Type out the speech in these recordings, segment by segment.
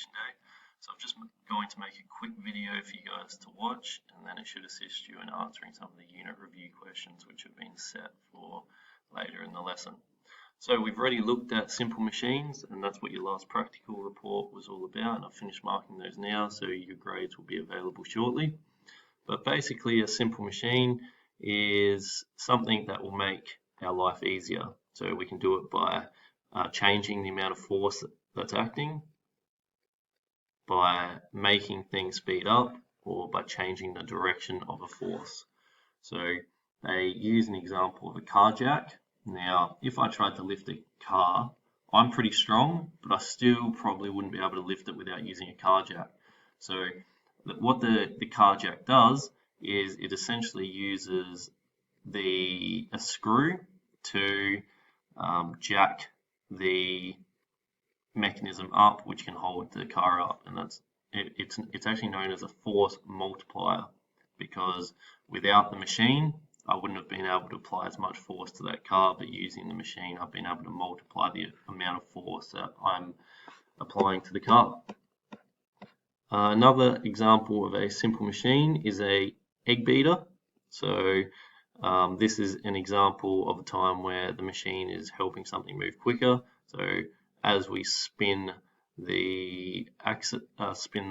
Education Day. So I'm just going to make a quick video for you guys to watch, and then it should assist you in answering some of the unit review questions which have been set for later in the lesson. So we've already looked at simple machines, and that's what your last practical report was all about, and I've finished marking those now, so your grades will be available shortly. But basically a simple machine is something that will make our life easier. So we can do it by changing the amount of force that's acting, by making things speed up, or by changing the direction of a force. So they use an example of a car jack. Now, if I tried to lift a car, I'm pretty strong, but I still probably wouldn't be able to lift it without using a car jack. So what the car jack does is it essentially uses a screw to jack the mechanism up, which can hold the car up, and it's actually known as a force multiplier, because without the machine I wouldn't have been able to apply as much force to that car, but using the machine I've been able to multiply the amount of force that I'm applying to the car. Another example of a simple machine is a egg beater. So this is an example of a time where the machine is helping something move quicker. So as we spin the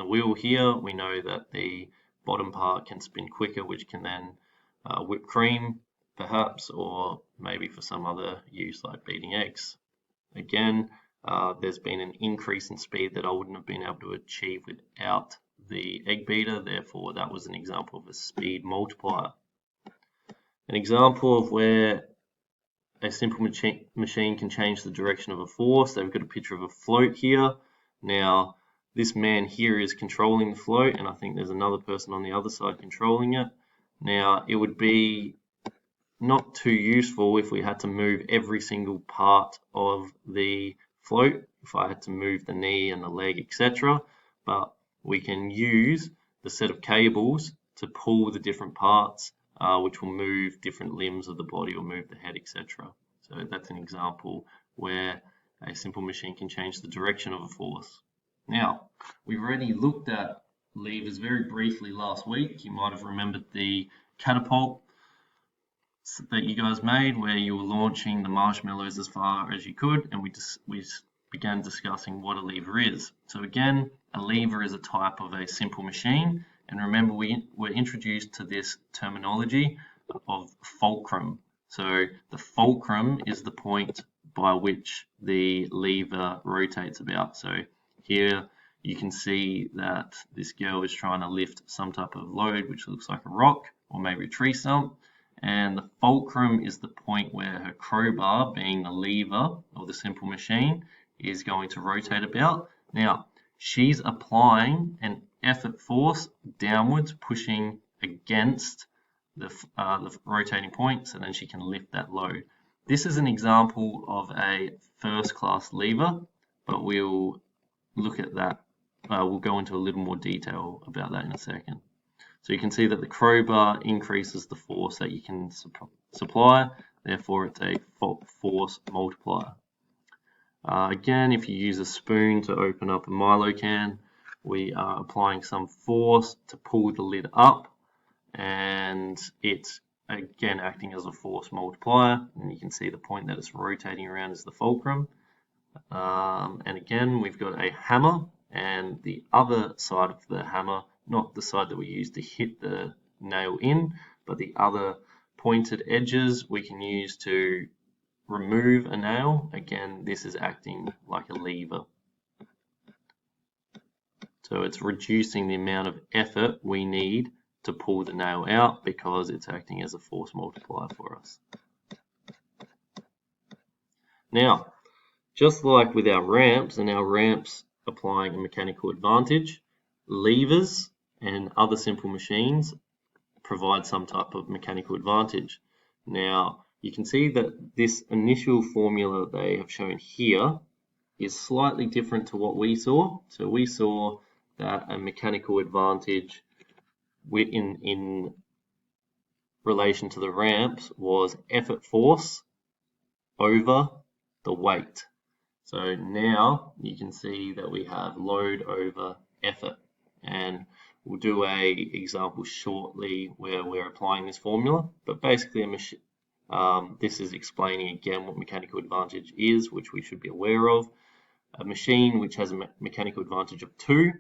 wheel here, we know that the bottom part can spin quicker, which can then whip cream perhaps, or maybe for some other use like beating eggs. Again, there's been an increase in speed that I wouldn't have been able to achieve without the egg beater, therefore that was an example of a speed multiplier. An example of where a simple machine can change the direction of a force. They've got a picture of a float here. Now, this man here is controlling the float, and I think there's another person on the other side controlling it. Now, it would be not too useful if we had to move every single part of the float, if I had to move the knee and the leg, etc. But we can use the set of cables to pull the different parts, which will move different limbs of the body or move the head, etc. So that's an example where a simple machine can change the direction of a force. Now, we've already looked at levers very briefly last week. You might have remembered the catapult that you guys made, where you were launching the marshmallows as far as you could, and we began discussing what a lever is. So again, a lever is a type of a simple machine, and remember we were introduced to this terminology of fulcrum. So the fulcrum is the point by which the lever rotates about. So here you can see that this girl is trying to lift some type of load, which looks like a rock or maybe a tree stump, and the fulcrum is the point where her crowbar, being the lever of the simple machine, is going to rotate about. Now, she's applying an effort force downwards, pushing against the rotating point, so then she can lift that load. This is an example of a first-class lever, but we'll look at that. We'll go into a little more detail about that in a second. So you can see that the crowbar increases the force that you can supply, therefore it's a force multiplier. Again, if you use a spoon to open up a Milo can, we are applying some force to pull the lid up, and it's again acting as a force multiplier, and you can see the point that it's rotating around is the fulcrum. And again, we've got a hammer, and the other side of the hammer, not the side that we use to hit the nail in, but the other pointed edges we can use to remove a nail. Again, this is acting like a lever. So it's reducing the amount of effort we need to pull the nail out because it's acting as a force multiplier for us. Now, just like with our ramps and our ramps applying a mechanical advantage, levers and other simple machines provide some type of mechanical advantage. Now, you can see that this initial formula they have shown here is slightly different to what we saw. So we saw that a mechanical advantage in relation to the ramps was effort force over the weight. So now you can see that we have load over effort, and we'll do a example shortly where we're applying this formula, but basically this is explaining again what mechanical advantage is, which we should be aware of. A machine which has a mechanical advantage of 2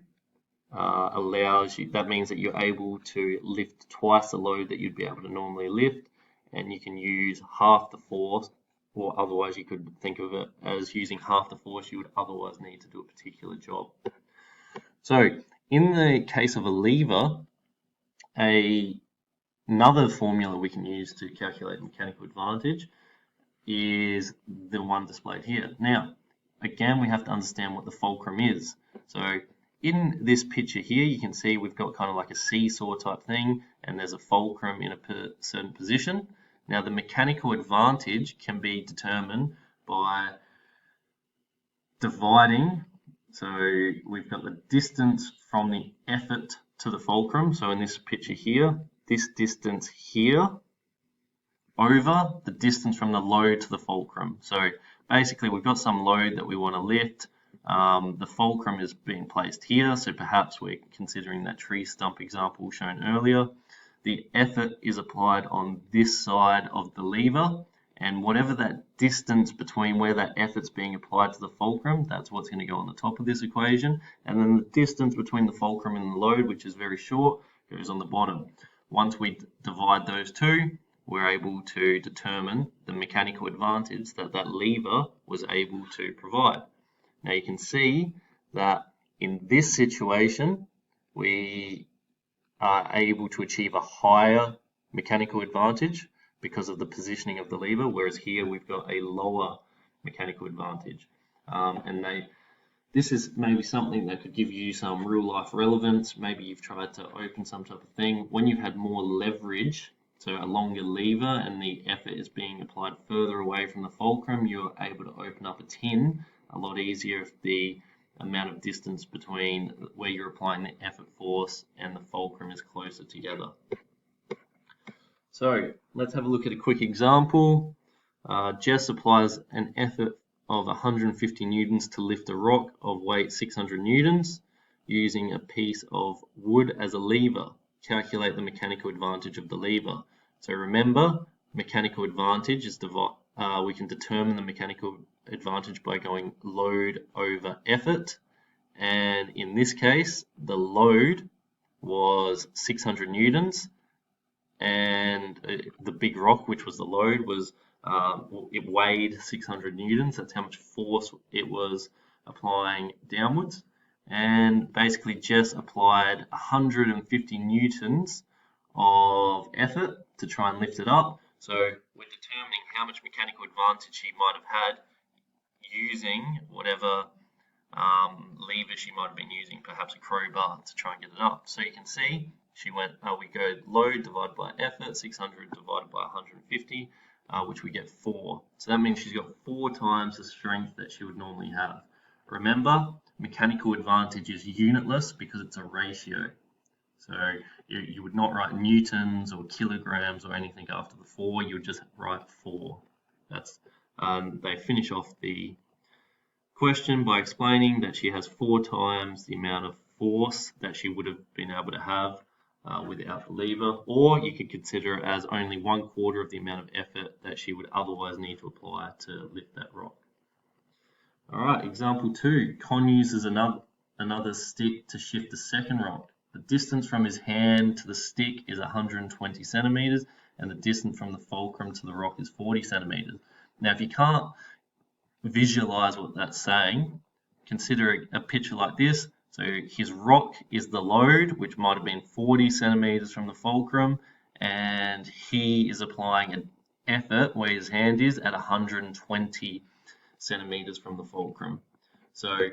allows you, that means that you're able to lift twice the load that you'd be able to normally lift, and you can use half the force, or otherwise you could think of it as using half the force you would otherwise need to do a particular job. So in the case of a lever, another formula we can use to calculate mechanical advantage is the one displayed here. Now, again, we have to understand what the fulcrum is. So in this picture here, you can see we've got kind of like a seesaw type thing, and there's a fulcrum in a certain position. Now, the mechanical advantage can be determined by dividing. So we've got the distance from the effort to the fulcrum. So in this picture here, this distance here over the distance from the load to the fulcrum. So basically we've got some load that we want to lift. The fulcrum is being placed here, so perhaps we're considering that tree stump example shown earlier. The effort is applied on this side of the lever, and whatever that distance between where that effort's being applied to the fulcrum, that's what's going to go on the top of this equation. And then the distance between the fulcrum and the load, which is very short, goes on the bottom. Once we divide those two, we're able to determine the mechanical advantage that that lever was able to provide. Now you can see that in this situation, we are able to achieve a higher mechanical advantage because of the positioning of the lever, whereas here we've got a lower mechanical advantage. This is maybe something that could give you some real life relevance. Maybe you've tried to open some type of thing. When you've had more leverage, so a longer lever, and the effort is being applied further away from the fulcrum, you're able to open up a tin a lot easier if the amount of distance between where you're applying the effort force and the fulcrum is closer together. So let's have a look at a quick example. Jess applies an effort of 150 newtons to lift a rock of weight 600 newtons using a piece of wood as a lever. Calculate the mechanical advantage of the lever. So remember, mechanical advantage is we can determine the mechanical advantage by going load over effort, and in this case the load was 600 newtons, and the big rock, which was the load, was it weighed 600 newtons. That's how much force it was applying downwards. And basically Jess applied 150 newtons of effort to try and lift it up. So we're determining how much mechanical advantage she might have had using whatever lever she might have been using, perhaps a crowbar, to try and get it up. So you can see she went, we go load divided by effort, 600 divided by 150, which we get 4. So that means she's got 4 times the strength that she would normally have. Remember, mechanical advantage is unitless because it's a ratio. So you would not write newtons or kilograms or anything after the 4, you would just write 4. That's they finish off the question by explaining that she has 4 times the amount of force that she would have been able to have without the lever, or you could consider it as only 1/4 of the amount of effort that she would otherwise need to apply to lift that rock. Alright, example 2. Con uses another stick to shift the second rock. The distance from his hand to the stick is 120 centimeters, and the distance from the fulcrum to the rock is 40 centimeters. Now, if you can't visualize what that's saying, consider a picture like this. So his rock is the load, which might have been 40 centimeters from the fulcrum, and he is applying an effort where his hand is at 120 centimeters from the fulcrum. So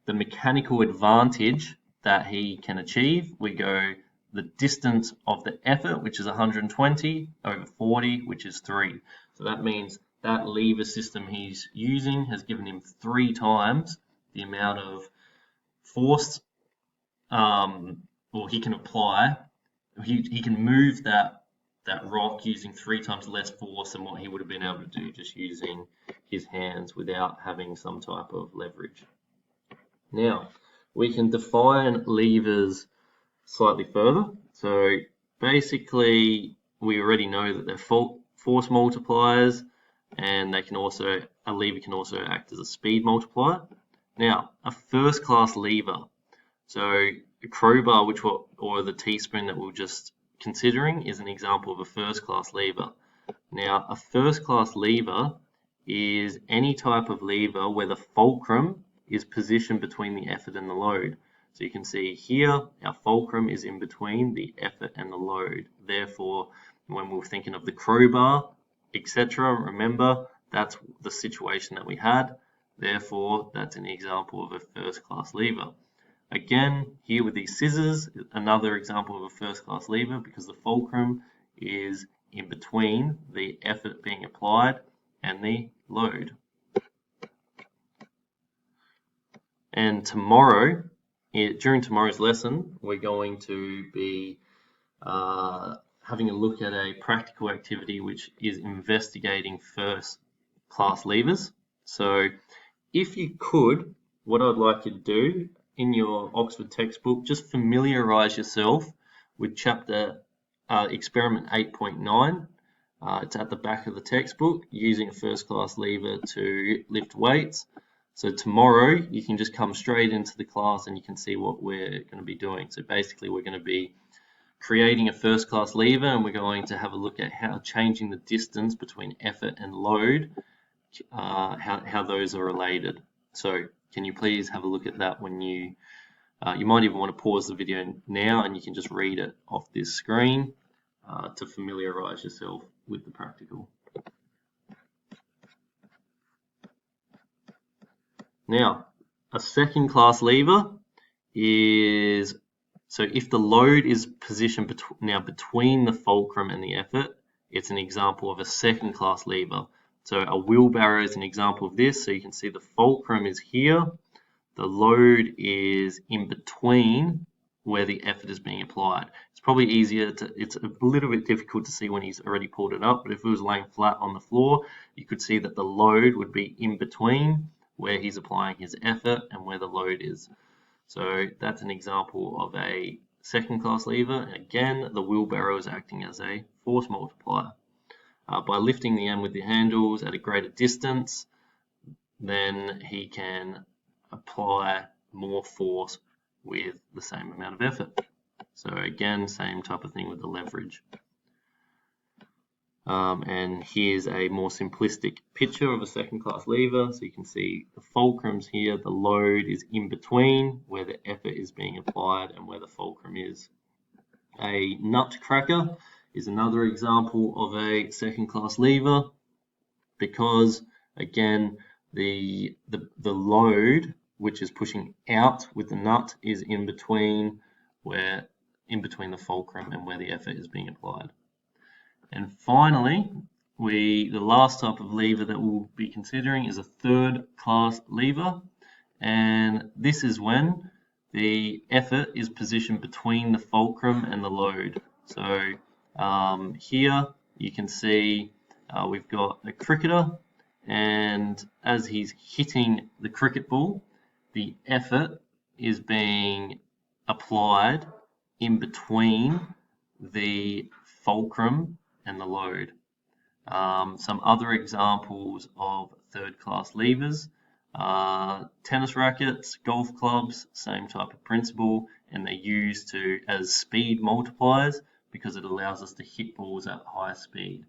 the mechanical advantage that he can achieve, we go the distance of the effort, which is 120, over 40, which is 3. So that means that lever system he's using has given him 3 times the amount of force or he can apply. He can move that that rock using 3 times less force than what he would have been able to do just using his hands without having some type of leverage. Now, we can define levers slightly further. So basically, we already know that they're force multipliers, and they can also, a lever can also act as a speed multiplier. Now, a first class lever, so a crowbar, or the teaspoon that we're just considering, is an example of a first class lever. Now, a first class lever is any type of lever where the fulcrum is positioned between the effort and the load. So you can see here, our fulcrum is in between the effort and the load. Therefore, when we're thinking of the crowbar, etc., remember, that's the situation that we had. Therefore, that's an example of a first class lever. Again, here with these scissors, another example of a first class lever because the fulcrum is in between the effort being applied and the load. And tomorrow, during tomorrow's lesson, we're going to be having a look at a practical activity which is investigating first class levers. So if you could, what I'd like you to do in your Oxford textbook, just familiarise yourself with chapter experiment 8.9. It's at the back of the textbook, using a first class lever to lift weights. So tomorrow you can just come straight into the class and you can see what we're going to be doing. So basically we're going to be creating a first class lever, and we're going to have a look at how changing the distance between effort and load, how those are related. So can you please have a look at that when you might even want to pause the video now and you can just read it off this screen to familiarise yourself with the practical. Now, a second class lever is, so if the load is positioned between the fulcrum and the effort, it's an example of a second class lever. So a wheelbarrow is an example of this. So you can see the fulcrum is here, the load is in between where the effort is being applied. It's probably easier it's a little bit difficult to see when he's already pulled it up, but if it was laying flat on the floor, you could see that the load would be in between where he's applying his effort and where the load is. So that's an example of a second class lever. And again, the wheelbarrow is acting as a force multiplier. By lifting the end with the handles at a greater distance, then he can apply more force with the same amount of effort. So again, same type of thing with the leverage. And here's a more simplistic picture of a second class lever. So you can see the fulcrum's here, the load is in between where the effort is being applied and where the fulcrum is. A nutcracker is another example of a second class lever because, again, the load which is pushing out with the nut is in between the fulcrum and where the effort is being applied. And finally, the last type of lever that we'll be considering is a third class lever, and this is when the effort is positioned between the fulcrum and the load. So here you can see we've got a cricketer, and as he's hitting the cricket ball, the effort is being applied in between the fulcrum and the load. Some other examples of third class levers, tennis rackets, golf clubs, same type of principle, and they're used as speed multipliers because it allows us to hit balls at higher speed.